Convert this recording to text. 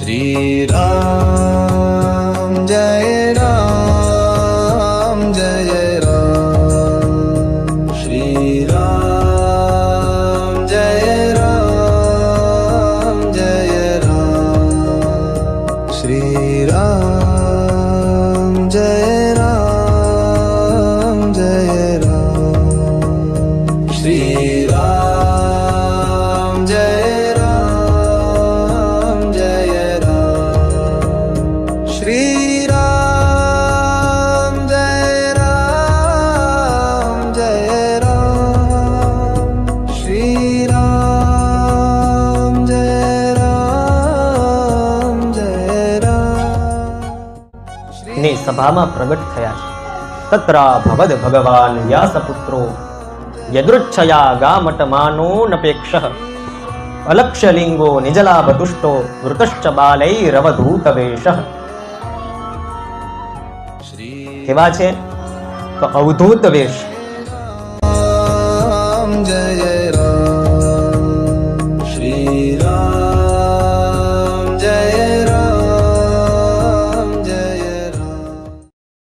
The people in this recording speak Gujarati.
શ્રી રામ જય રામ જય રામ શ્રી રામ જય રામ જય રામ શ્રી રામ જય રામ જય રામ શ્રી રામ જય રામ જય રામ શ્રી રામ જય રામ જય રામ શ્રી રામ જય રામ જય રામ ની સભામાં પ્રગટ થયા છે. તત્રા ભવદ ભગવાન વ્યાસપુત્રો યદૃચ્છયા ગામટમાનો નપેક્ષઃ અલક્ષ્યલિંગો નિજલાભતુષ્ટો વૃતશ્ચ બાલૈરવધૂતવેશઃ. કેવા છે તો અવધૂત વેશ